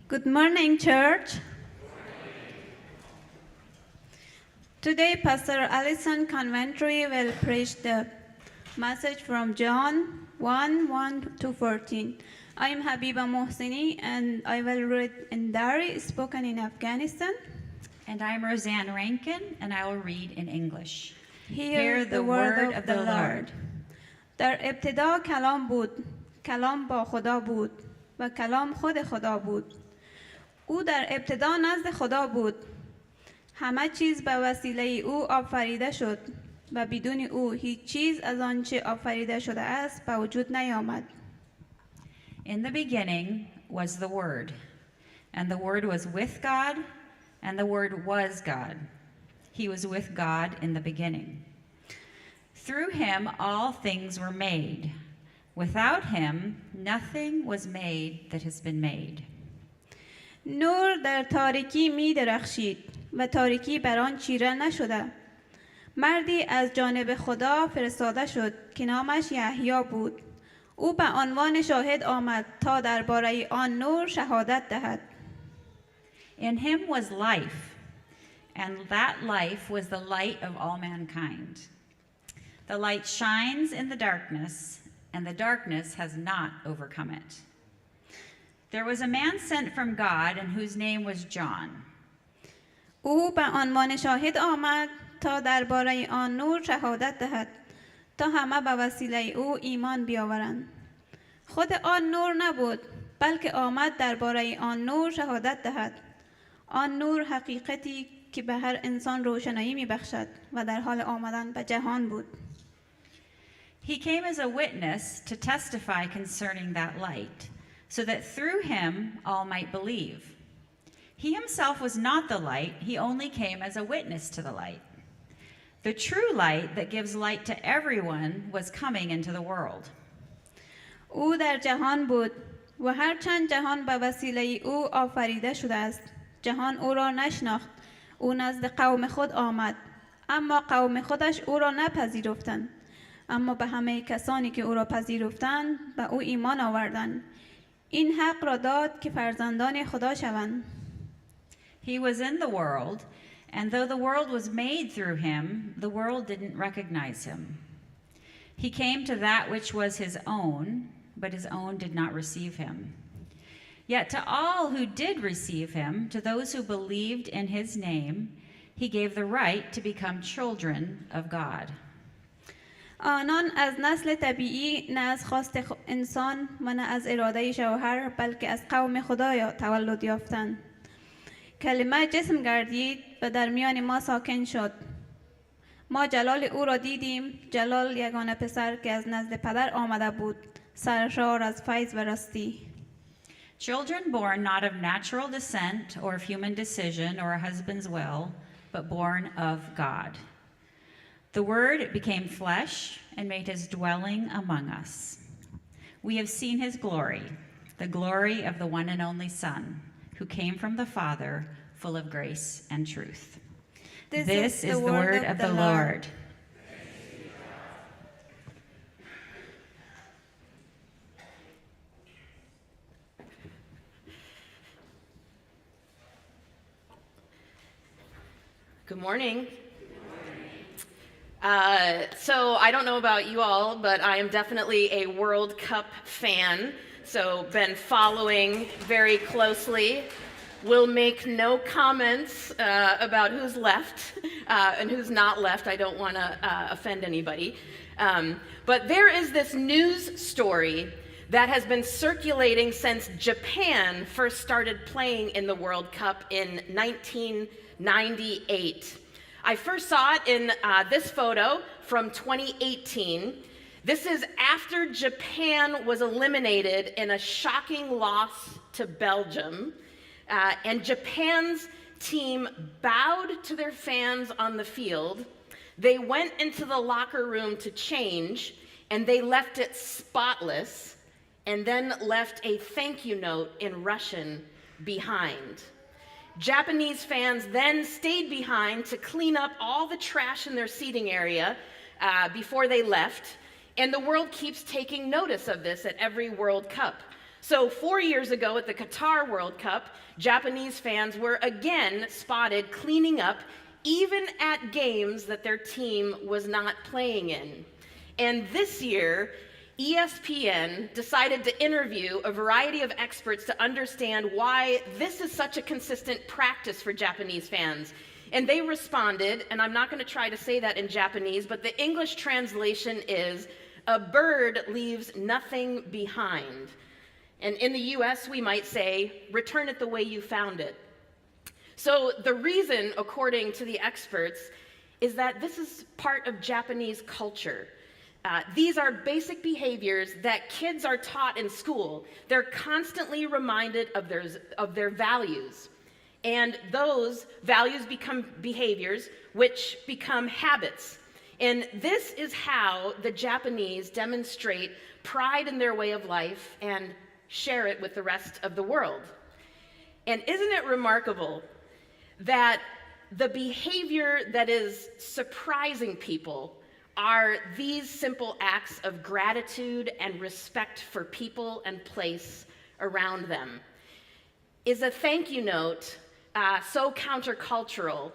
Good morning, church. Today, Pastor Allison Coventry will preach the message from John 1:1-14. I am Habiba Mohsini, and I will read in Dari, spoken in Afghanistan. And I'm Roseanne Rankin, and I will read in English. Hear the word of the Lord. در ابتدا کلام بود، کلام با خدا بود و کلام خود خدا بود. او در ابتدا نزد خدا بود. همه چیز به وسیله او آفریده شد و بدون او هیچ چیز از آنچه آفریده شده است به وجود نیامد. In the beginning was the Word, and the Word was with God, and the Word was God. He was with God in the beginning. Through him all things were made. Without him nothing was made that has been made. نور در تاریکی می درخشید و تاریکی بر آن چیره نشده. مردی از جانب خدا فرستاده شد که نامش یحیی بود. او به عنوان شاهد آمد تا درباره آن نور شهادت دهد. In him was life, and that life was the light of all mankind. The light shines in the darkness, and the darkness has not overcome it. There was a man sent from God, and whose name was John. او به عنوان شاهد آمد تا درباره آن نور شهادت دهد تا همه به وسیله او ایمان بیاورند. خود آن نور نبود، بلکه آمد درباره آن نور شهادت دهد. آن نور حقیقتی که به هر انسان روشنایی می‌بخشد و در حال آمدن به جهان بود. He came as a witness to testify concerning that light, so that through him all might believe. He himself was not the light, he only came as a witness to the light. The true light that gives light to everyone was coming into the world. او در جهان بود و هرچند جهان به وسیله او آفریده شده است. جهان او را نشناخت. او نزد قوم خود آمد، اما قوم خودش او را نپذیرفتند. اما به همه کسانی که او را پذیرفتند به او ایمان آوردند. این حق را داد که فرزندان خدا شوند. He was in the world, and though the world was made through him, the world didn't recognize him. He came to that which was his own, but his own did not receive him. Yet to all who did receive him, to those who believed in his name, he gave the right to become children of God. آنان از نسل طبیعی نه از خواست انسان و نه از اراده شوهر بلکه از قوم خدا تولد یافتند. کلمه جسم گردید و در میان ما ساکن شد. ما جلال او را دیدیم، جلال یگانه پسر که از نزد پدر آمده بود، سرشار از فیض و راستی. Children born not of natural descent or of human decision or a husband's will, but born of God. The Word became flesh and made his dwelling among us. We have seen his glory, the glory of the one and only Son, who came from the Father, full of grace and truth. This is the word of the Lord. Good morning. So I don't know about you all, but I am definitely a World Cup fan, so been following very closely. Will make no comments about who's left and who's not left. I don't want to offend anybody. But there is this news story that has been circulating since Japan first started playing in the World Cup in 1998. I first saw it in this photo from 2018. This is after Japan was eliminated in a shocking loss to Belgium. And Japan's team bowed to their fans on the field. They went into the locker room to change, and they left it spotless, and then left a thank you note in Russian behind. Japanese fans then stayed behind to clean up all the trash in their seating area before they left, and the world keeps taking notice of this at every World Cup. So 4 years ago at the Qatar World Cup, Japanese fans were again spotted cleaning up even at games that their team was not playing in. And this year, ESPN decided to interview a variety of experts to understand why this is such a consistent practice for Japanese fans. And they responded, and I'm not going to try to say that in Japanese, but the English translation is, "A bird leaves nothing behind." And in the US, we might say, "Return it the way you found it." So the reason, according to the experts, is that this is part of Japanese culture. These are basic behaviors that kids are taught in school. They're constantly reminded of their values. And those values become behaviors, which become habits. And this is how the Japanese demonstrate pride in their way of life and share it with the rest of the world. And isn't it remarkable that the behavior that is surprising people are these simple acts of gratitude and respect for people and place around them? Is a thank you note so countercultural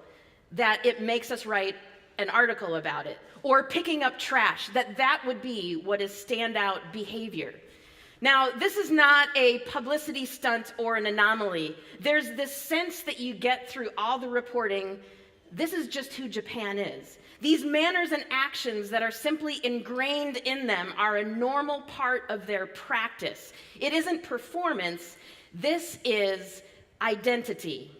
that it makes us write an article about it? Or picking up trash, that would be what is standout behavior? Now, this is not a publicity stunt or an anomaly. There's this sense that you get through all the reporting, this is just who Japan is. These manners and actions that are simply ingrained in them are a normal part of their practice. It isn't performance, this is identity.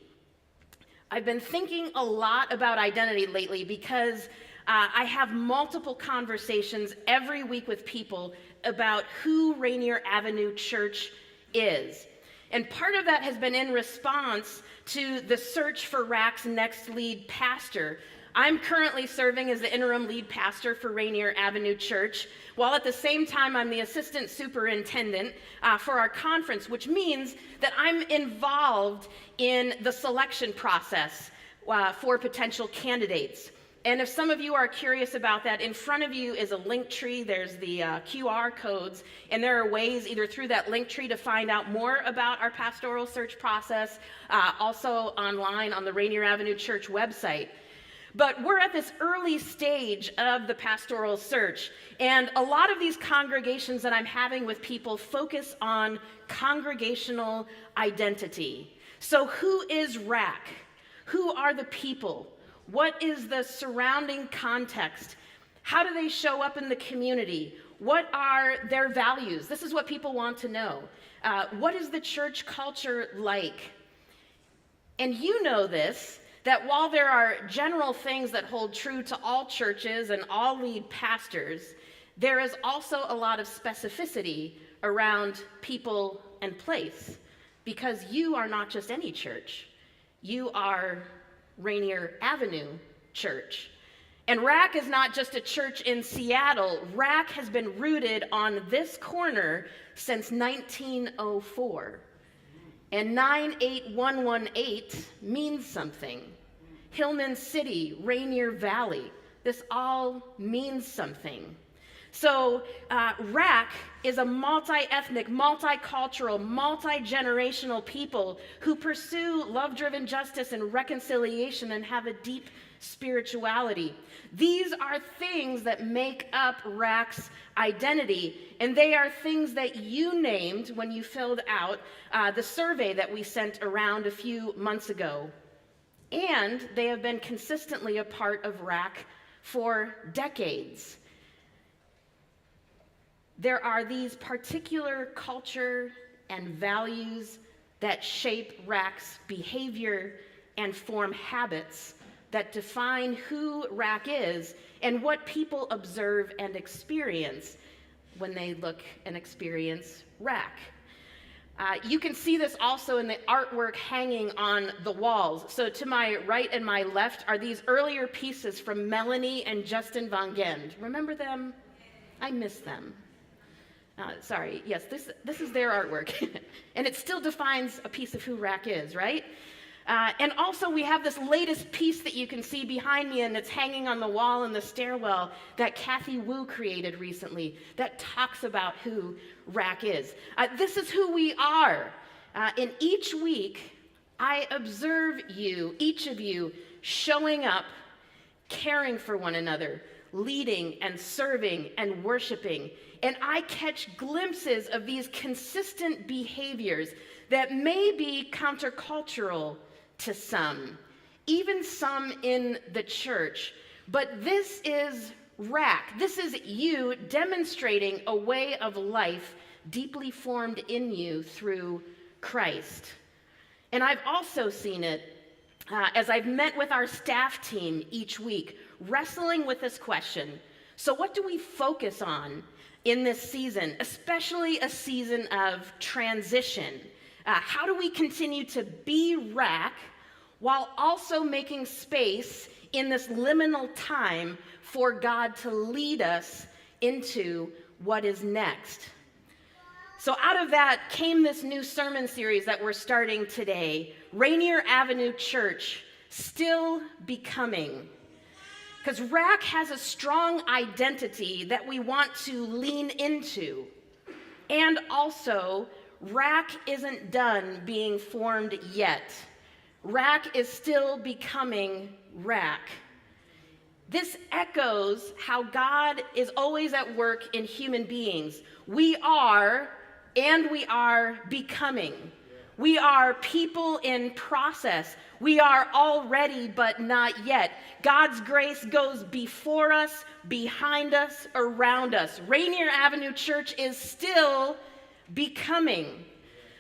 I've been thinking a lot about identity lately because I have multiple conversations every week with people about who Rainier Avenue Church is. And part of that has been in response to the search for RAC's next lead pastor. I'm currently serving as the interim lead pastor for Rainier Avenue Church, while at the same time I'm the assistant superintendent for our conference, which means that I'm involved in the selection process for potential candidates. And if some of you are curious about that, in front of you is a link tree. There's the QR codes, and there are ways either through that link tree to find out more about our pastoral search process, also online on the Rainier Avenue Church website. But we're at this early stage of the pastoral search, and a lot of these congregations that I'm having with people focus on congregational identity. So who is RAC? Who are the people? What is the surrounding context? How do they show up in the community? What are their values? This is what people want to know. What is the church culture like? And you know this, that while there are general things that hold true to all churches and all lead pastors, there is also a lot of specificity around people and place, because you are not just any church. You are Rainier Avenue Church. And RAC is not just a church in Seattle. RAC has been rooted on this corner since 1904. And 98118 means something. Hillman City, Rainier Valley, this all means something. So RAC is a multi-ethnic, multicultural, multi-generational people who pursue love-driven justice and reconciliation and have a deep spirituality. These are things that make up RAC's identity, and they are things that you named when you filled out the survey that we sent around a few months ago. And they have been consistently a part of RAC for decades. There are these particular culture and values that shape RAC's behavior and form habits that define who RAC is and what people observe and experience when they look and experience RAC. You can see this also in the artwork hanging on the walls. So to my right and my left are these earlier pieces from Melanie and Justin Van Gend. Remember them? I miss them. Sorry, yes, this is their artwork. And it still defines a piece of who RAC is, right? And also we have this latest piece that you can see behind me and it's hanging on the wall in the stairwell that Kathy Wu created recently that talks about who RAC is. This is who we are. And each week I observe you, each of you, showing up, caring for one another, leading and serving and worshiping. And I catch glimpses of these consistent behaviors that may be countercultural to some, even some in the church. But this is RAC. This is you demonstrating a way of life deeply formed in you through Christ. And I've also seen it as I've met with our staff team each week, wrestling with this question. So what do we focus on in this season, especially a season of transition? How do we continue to be RAC while also making space in this liminal time for God to lead us into what is next? So out of that came this new sermon series that we're starting today, Rainier Avenue Church, Still Becoming. Because RAC has a strong identity that we want to lean into. And also, RAC isn't done being formed yet. RAC is still becoming RAC. This echoes how God is always at work in human beings. We are becoming. We are people in process. We are already, but not yet. God's grace goes before us, behind us, around us. Rainier Avenue Church is still becoming.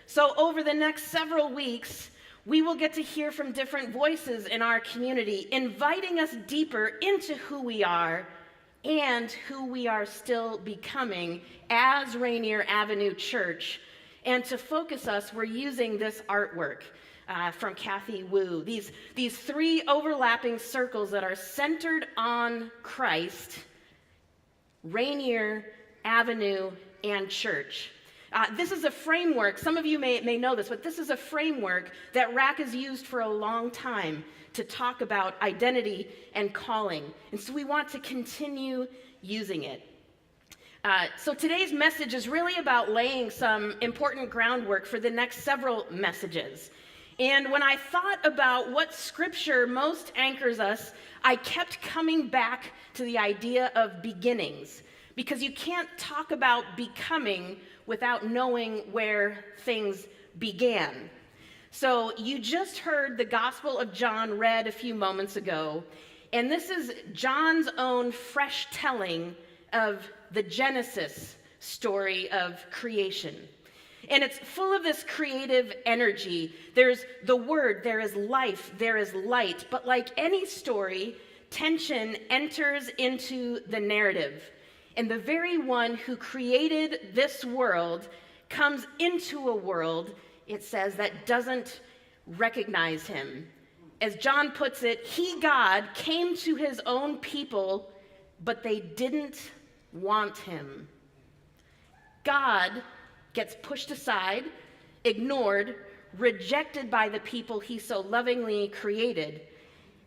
So over the next several weeks, we will get to hear from different voices in our community, inviting us deeper into who we are and who we are still becoming as Rainier Avenue Church. And to focus us, we're using this artwork from Kathy Wu. These three overlapping circles that are centered on Christ, Rainier Avenue, and church. This is a framework, some of you may know this, but this is a framework that RAC has used for a long time to talk about identity and calling. And so we want to continue using it. So today's message is really about laying some important groundwork for the next several messages. And when I thought about what scripture most anchors us, I kept coming back to the idea of beginnings. Because you can't talk about becoming without knowing where things began. So you just heard the Gospel of John read a few moments ago, and this is John's own fresh telling of the Genesis story of creation. And it's full of this creative energy. There's the word, there is life, there is light. But like any story, tension enters into the narrative. And the very one who created this world comes into a world, it says, that doesn't recognize him. As John puts it, he, God, came to his own people, but they didn't want him. God gets pushed aside, ignored, rejected by the people he so lovingly created.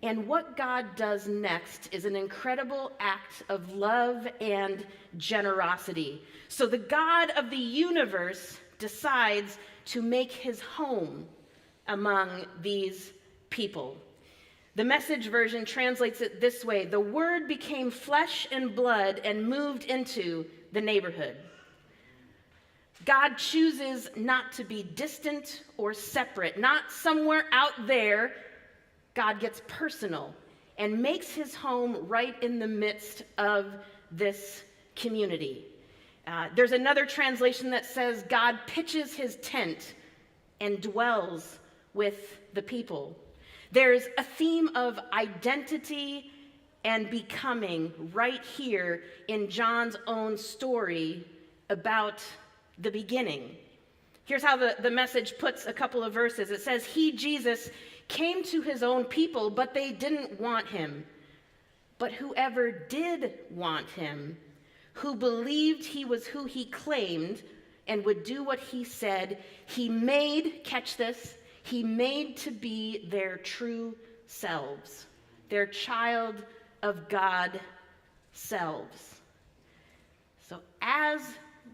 And what God does next is an incredible act of love and generosity. So the God of the universe decides to make his home among these people. The Message version translates it this way: the Word became flesh and blood and moved into the neighborhood. God chooses not to be distant or separate, not somewhere out there. God gets personal and makes his home right in the midst of this community. There's another translation that says God pitches his tent and dwells with the people. There's a theme of identity and becoming right here in John's own story about the beginning. Here's how the Message puts a couple of verses. It says, he, Jesus, came to his own people, but they didn't want him. But whoever did want him, who believed he was who he claimed and would do what he said, he made, catch this, he made to be their true selves, their child of God selves. So as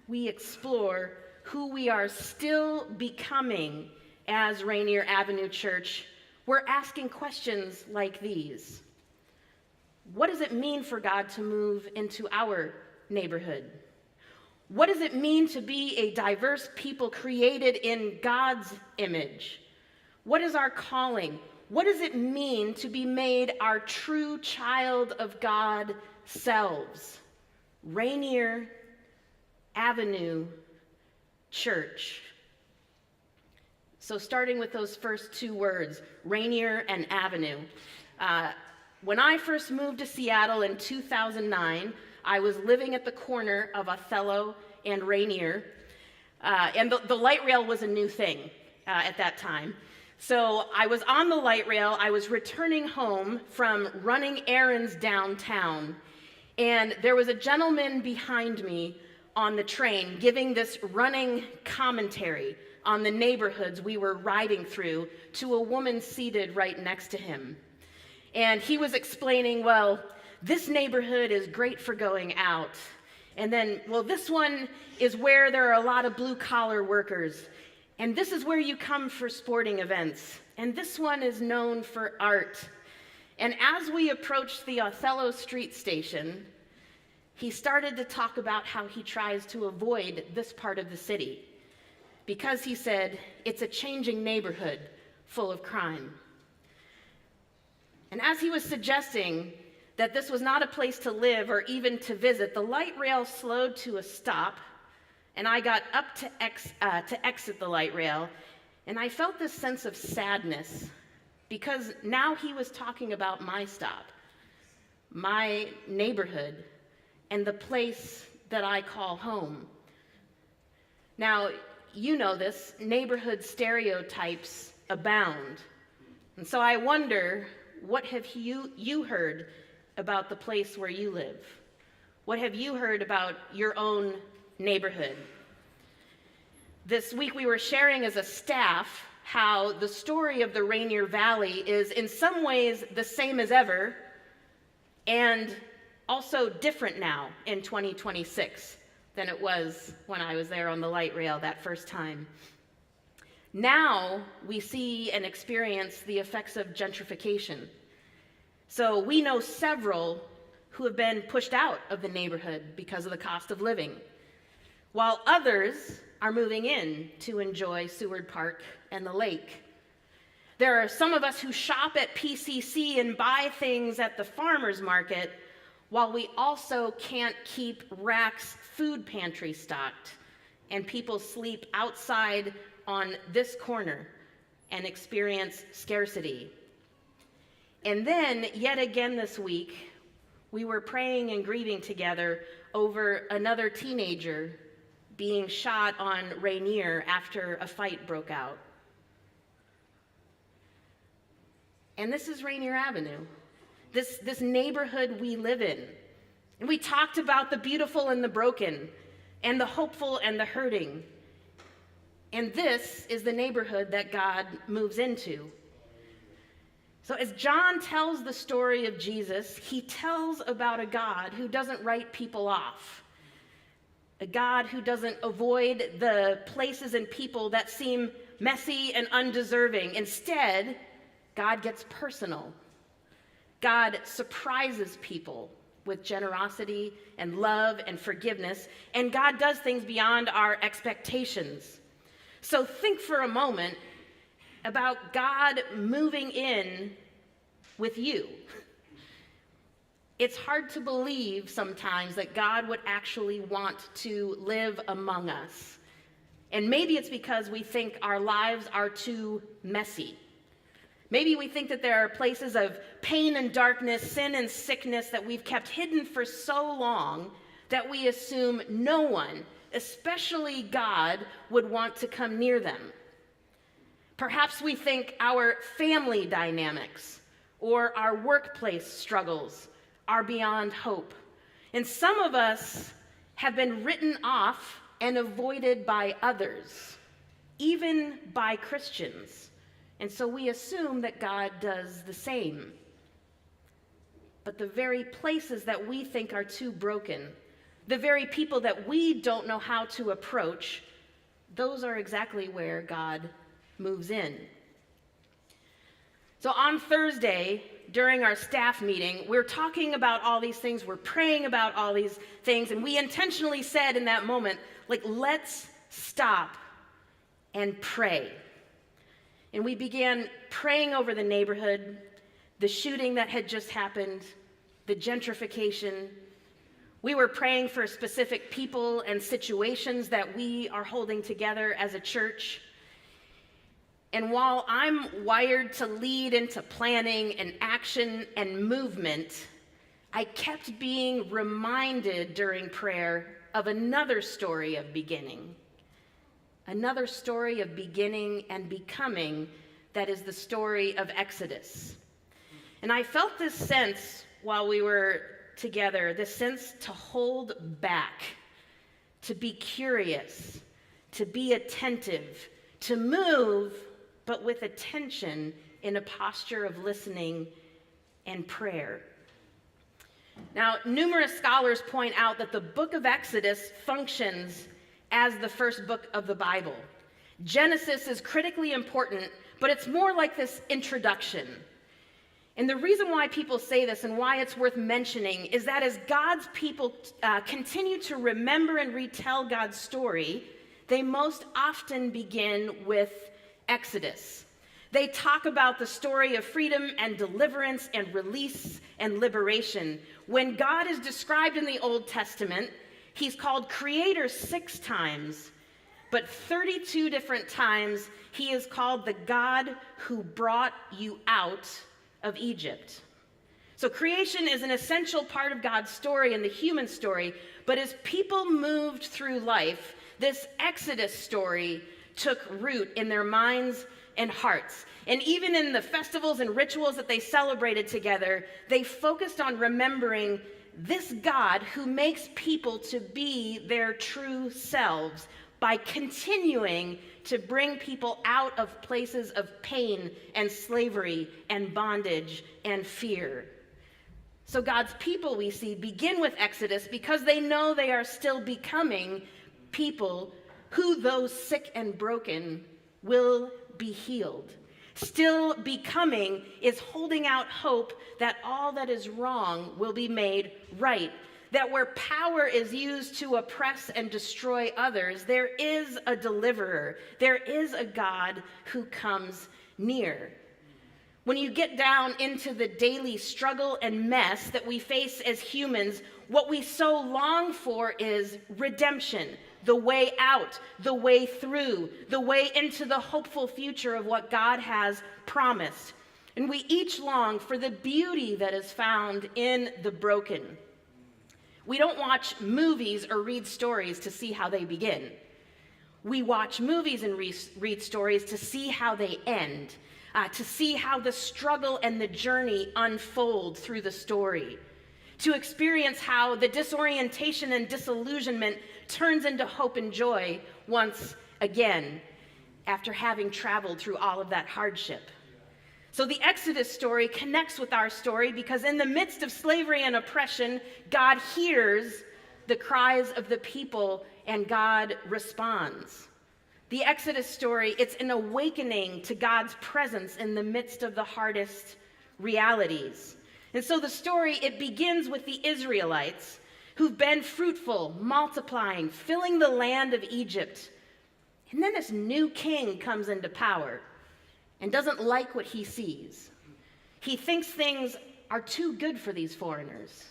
we explore who we are still becoming as Rainier Avenue Church, we're asking questions like these. What does it mean for God to move into our neighborhood? What does it mean to be a diverse people created in God's image? What is our calling? What does it mean to be made our true child of God selves? Rainier Avenue Church. So starting with those first two words, Rainier and Avenue. When I first moved to Seattle in 2009, I was living at the corner of Othello and Rainier, and the light rail was a new thing at that time. So I was on the light rail, I was returning home from running errands downtown, and there was a gentleman behind me on the train giving this running commentary on the neighborhoods we were riding through to a woman seated right next to him. And he was explaining, well, this neighborhood is great for going out. And then, well, this one is where there are a lot of blue-collar workers. And this is where you come for sporting events. And this one is known for art. And as we approached the Othello Street station, he started to talk about how he tries to avoid this part of the city. Because he said, it's a changing neighborhood full of crime. And as he was suggesting that this was not a place to live or even to visit, the light rail slowed to a stop, and I got up to exit the light rail, and I felt this sense of sadness, because now he was talking about my stop, my neighborhood, and the place that I call home. Now, you know this, neighborhood stereotypes abound. And so I wonder, what have you heard about the place where you live? What have you heard about your own neighborhood? This week we were sharing as a staff how the story of the Rainier Valley is in some ways the same as ever and also different now in 2026 than it was when I was there on the light rail that first time. Now we see and experience the effects of gentrification. So we know several who have been pushed out of the neighborhood because of the cost of living, while others are moving in to enjoy Seward Park and the lake. There are some of us who shop at PCC and buy things at the farmer's market, while we also can't keep Rack's food pantry stocked, and people sleep outside on this corner and experience scarcity. And then, yet again this week, we were praying and grieving together over another teenager being shot on Rainier after a fight broke out. And this is Rainier Avenue, this neighborhood we live in. And we talked about the beautiful and the broken, and the hopeful and the hurting. And this is the neighborhood that God moves into. So as John tells the story of Jesus, he tells about a God who doesn't write people off, a God who doesn't avoid the places and people that seem messy and undeserving. Instead, God gets personal. God surprises people with generosity and love and forgiveness, and God does things beyond our expectations. So think for a moment about God moving in with you. It's hard to believe sometimes that God would actually want to live among us. And maybe it's because we think our lives are too messy. Maybe we think that there are places of pain and darkness, sin and sickness that we've kept hidden for so long that we assume no one, especially God, would want to come near them. Perhaps we think our family dynamics or our workplace struggles are beyond hope. And some of us have been written off and avoided by others, even by Christians, And so we assume that God does the same. But the very places that we think are too broken, the very people that we don't know how to approach, those are exactly where God moves in. So on Thursday, during our staff meeting, we're talking about all these things, we're praying about all these things, and we intentionally said in that moment, like, let's stop and pray. And we began praying over the neighborhood, the shooting that had just happened, the gentrification. We were praying for specific people and situations that we are holding together as a church. And while I'm wired to lead into planning and action and movement, I kept being reminded during prayer of another story of beginning. Another story of beginning and becoming that is the story of Exodus. And I felt this sense while we were together, this sense to hold back, to be curious, to be attentive, to move, but with attention in a posture of listening and prayer. Now, numerous scholars point out that the book of Exodus functions as the first book of the Bible. Genesis is critically important, but it's more like this introduction. And the reason why people say this and why it's worth mentioning is that as God's people continue to remember and retell God's story, they most often begin with Exodus. They talk about the story of freedom and deliverance and release and liberation. When God is described in the Old Testament, he's called creator 6 times, but 32 different times he is called the God who brought you out of Egypt. So creation is an essential part of God's story and the human story, but as people moved through life, this Exodus story took root in their minds and hearts. And even in the festivals and rituals that they celebrated together, they focused on remembering this God who makes people to be their true selves by continuing to bring people out of places of pain and slavery and bondage and fear. So God's people, we see, begin with Exodus because they know they are still becoming people who, though sick and broken, will be healed. Still becoming is holding out hope that all that is wrong will be made right. That where power is used to oppress and destroy others, there is a deliverer. There is a God who comes near. When you get down into the daily struggle and mess that we face as humans, what we so long for is redemption, the way out, the way through, the way into the hopeful future of what God has promised. And we each long for the beauty that is found in the broken. We don't watch movies or read stories to see how they begin. We watch movies and read stories to see how they end, to see how the struggle and the journey unfold through the story, to experience how the disorientation and disillusionment turns into hope and joy once again after having traveled through all of that hardship. So the Exodus story connects with our story because in the midst of slavery and oppression, God hears the cries of the people and God responds. The Exodus story, it's an awakening to God's presence in the midst of the hardest realities. And so the story, it begins with the Israelites who've been fruitful, multiplying, filling the land of Egypt. And then this new king comes into power and doesn't like what he sees. He thinks things are too good for these foreigners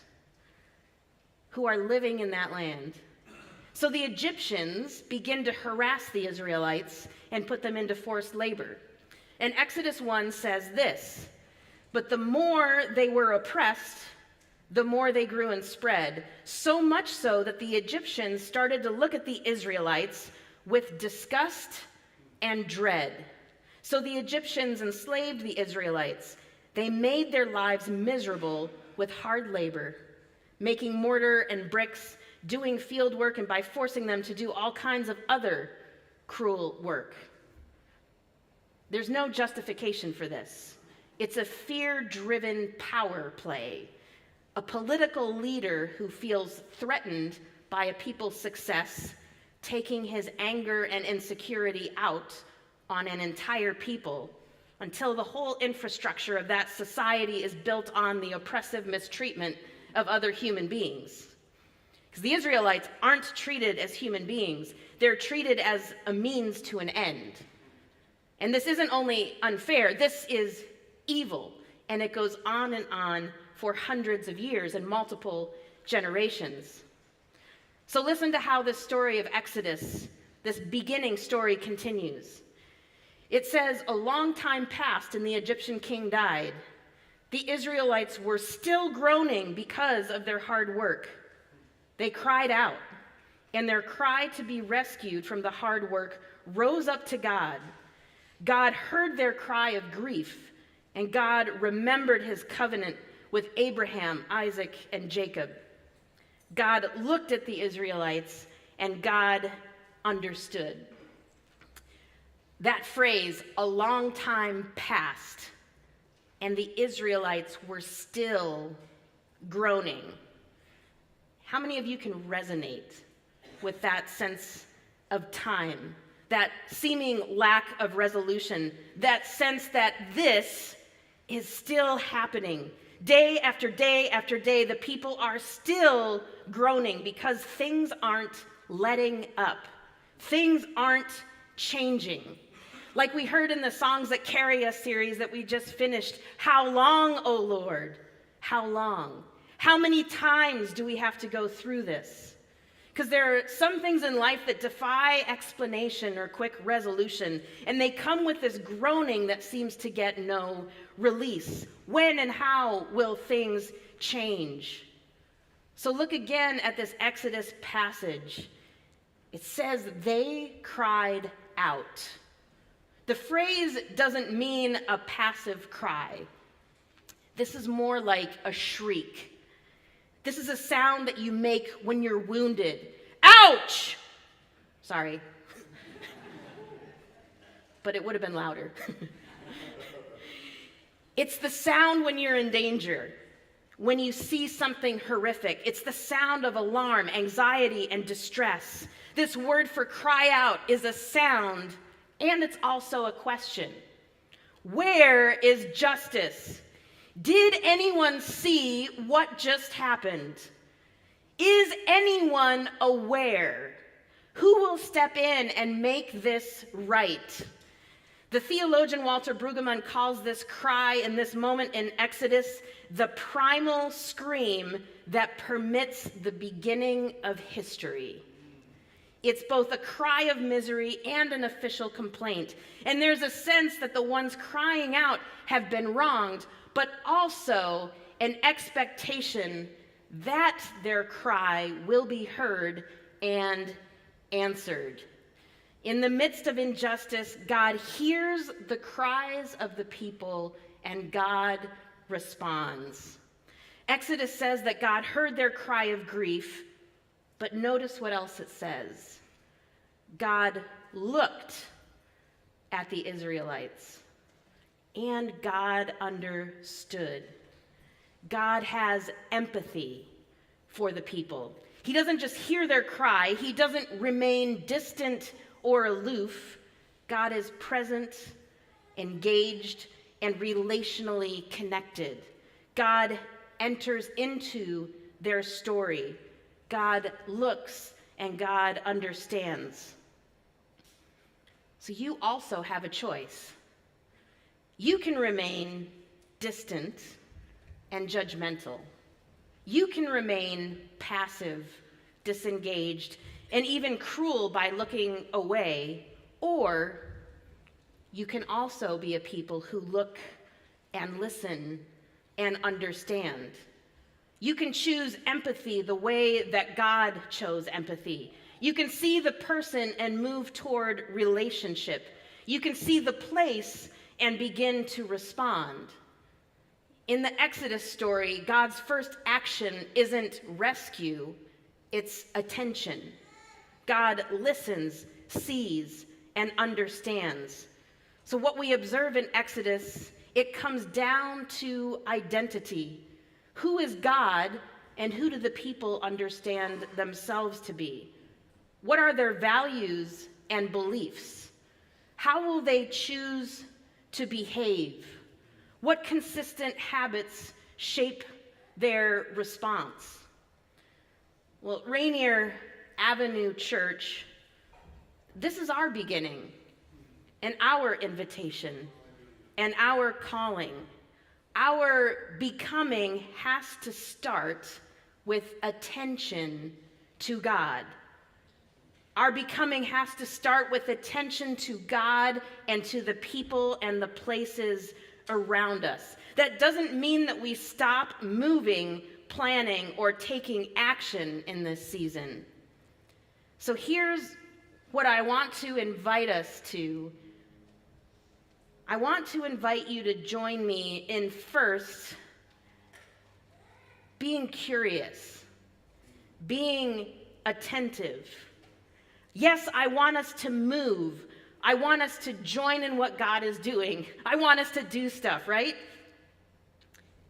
who are living in that land. So the Egyptians begin to harass the Israelites and put them into forced labor. And Exodus 1 says this, "But the more they were oppressed, the more they grew and spread, so much so that the Egyptians started to look at the Israelites with disgust and dread. So the Egyptians enslaved the Israelites. They made their lives miserable with hard labor, making mortar and bricks, doing field work, and by forcing them to do all kinds of other cruel work. There's no justification for this. It's a fear-driven power play. A political leader who feels threatened by a people's success, taking his anger and insecurity out on an entire people until the whole infrastructure of that society is built on the oppressive mistreatment of other human beings. Because the Israelites aren't treated as human beings, they're treated as a means to an end. And this isn't only unfair, this is evil. And it goes on and on for hundreds of years and multiple generations. So listen to how this story of Exodus, this beginning story, continues. It says, a long time passed and the Egyptian king died. The Israelites were still groaning because of their hard work. They cried out, and their cry to be rescued from the hard work rose up to God. God heard their cry of grief, and God remembered his covenant with Abraham, Isaac, and Jacob. God looked at the Israelites, and God understood. That phrase, a long time passed, and the Israelites were still groaning. How many of you can resonate with that sense of time, that seeming lack of resolution, that sense that this is still happening? Day after day after day, the people are still groaning because things aren't letting up. Things aren't changing. Like we heard in the Songs That Carry Us series that we just finished, how long, O Lord? How long? How many times do we have to go through this? Because there are some things in life that defy explanation or quick resolution, and they come with this groaning that seems to get no release. When and how will things change? So look again at this Exodus passage. It says they cried out. The phrase doesn't mean a passive cry. This is more like a shriek. This is a sound that you make when you're wounded. Ouch! Sorry. But it would have been louder. It's the sound when you're in danger, when you see something horrific. It's the sound of alarm, anxiety, and distress. This word for cry out is a sound, and it's also a question. Where is justice? Did anyone see what just happened? Is anyone aware? Who will step in and make this right? The theologian Walter Brueggemann calls this cry in this moment in Exodus the primal scream that permits the beginning of history. It's both a cry of misery and an official complaint. And there's a sense that the ones crying out have been wronged, but also an expectation that their cry will be heard and answered. In the midst of injustice, God hears the cries of the people and God responds. Exodus says that God heard their cry of grief, but notice what else it says. God looked at the Israelites. And God understood. God has empathy for the people. He doesn't just hear their cry. He doesn't remain distant or aloof. God is present, engaged, and relationally connected. God enters into their story. God looks and God understands. So you also have a choice. You can remain distant and judgmental. You can remain passive, disengaged, and even cruel by looking away, or you can also be a people who look and listen and understand. You can choose empathy the way that God chose empathy. You can see the person and move toward relationship. You can see the place and begin to respond. In the Exodus story, God's first action isn't rescue, it's attention. God listens, sees, and understands. So what we observe in Exodus, it comes down to identity. Who is God and who do the people understand themselves to be? What are their values and beliefs? How will they choose to behave? What consistent habits shape their response? Well, Rainier Avenue Church, this is our beginning and our invitation and our calling. Our becoming has to start with attention to God. Our becoming has to start with attention to God and to the people and the places around us. That doesn't mean that we stop moving, planning, or taking action in this season. So here's what I want to invite us to. I want to invite you to join me in first being curious, being attentive. Yes, I want us to move. I want us to join in what God is doing. I want us to do stuff, right?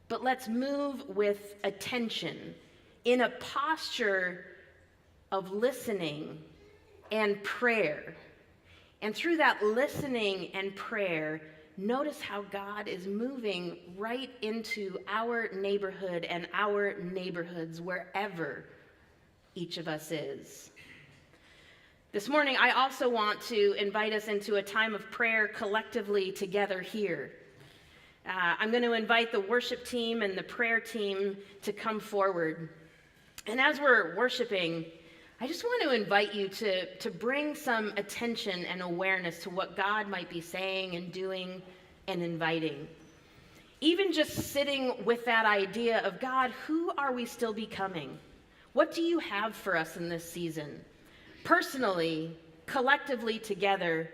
But let's move with attention in a posture of listening and prayer. And through that listening and prayer, notice how God is moving right into our neighborhood and our neighborhoods wherever each of us is. This morning, I also want to invite us into a time of prayer collectively together here. I'm going to invite the worship team and the prayer team to come forward. And as we're worshiping, I just want to invite you to bring some attention and awareness to what God might be saying and doing and inviting. Even just sitting with that idea of, God, who are we still becoming? What do you have for us in this season? Personally, collectively together,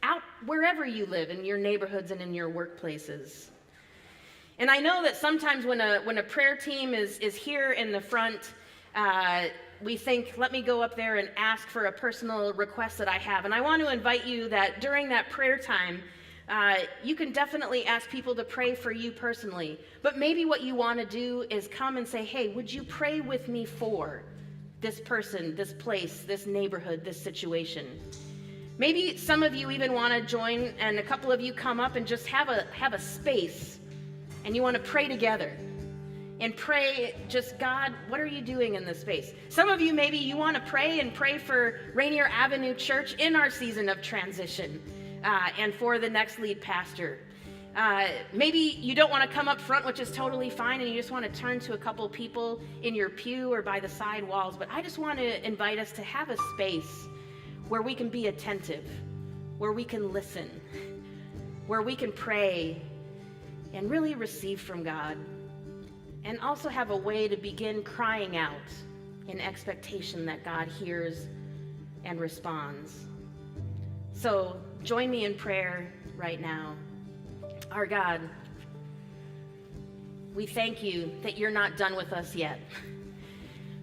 out wherever you live, in your neighborhoods and in your workplaces. And I know that sometimes when a prayer team is here in the front, we think, let me go up there and ask for a personal request that I have. And I want to invite you that during that prayer time, you can definitely ask people to pray for you personally. But maybe what you want to do is come and say, hey, would you pray with me for this person, this place, this neighborhood, this situation? Maybe some of you even want to join, and a couple of you come up and just have a space, and you want to pray together. And pray, just, God, what are you doing in this space? Some of you, maybe you want to pray for Rainier Avenue Church in our season of transition, and for the next lead pastor. Maybe you don't want to come up front, which is totally fine, and you just want to turn to a couple people in your pew or by the side walls. But I just want to invite us to have a space where we can be attentive, where we can listen, where we can pray and really receive from God. And also have a way to begin crying out in expectation that God hears and responds. So join me in prayer right now. Our God, we thank you that you're not done with us yet.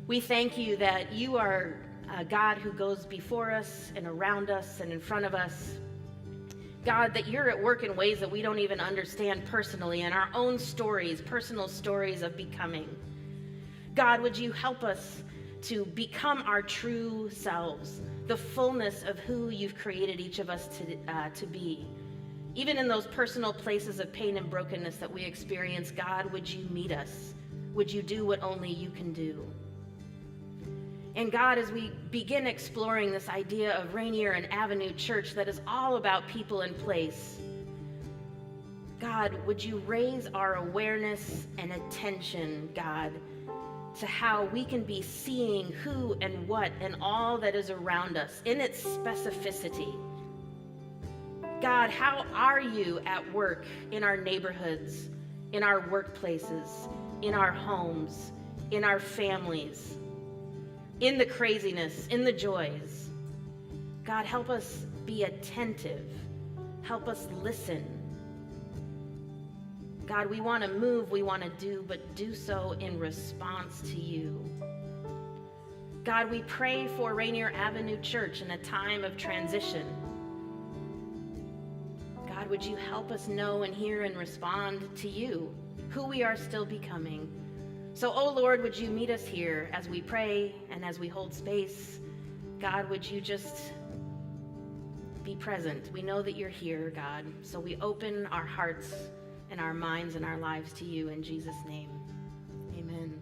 We thank you that you are a God who goes before us and around us and in front of us. God, that you're at work in ways that we don't even understand personally, in our own stories, personal stories of becoming. God, would you help us to become our true selves, the fullness of who you've created each of us to be. Even in those personal places of pain and brokenness that we experience, God, would you meet us? Would you do what only you can do? And God, as we begin exploring this idea of Rainier and Avenue Church that is all about people and place, God, would you raise our awareness and attention, God, to how we can be seeing who and what and all that is around us in its specificity. God, how are you at work in our neighborhoods, in our workplaces, in our homes, in our families, in the craziness, in the joys? God, help us be attentive. Help us listen. God, we want to move, we want to do, but do so in response to you. God, we pray for Rainier Avenue Church in a time of transition. God, God, would you help us know and hear and respond to you, who we are still becoming? So, oh Lord, would you meet us here as we pray and as we hold space? God, would you just be present? We know that you're here, God. So we open our hearts and our minds and our lives to you in Jesus' name. Amen.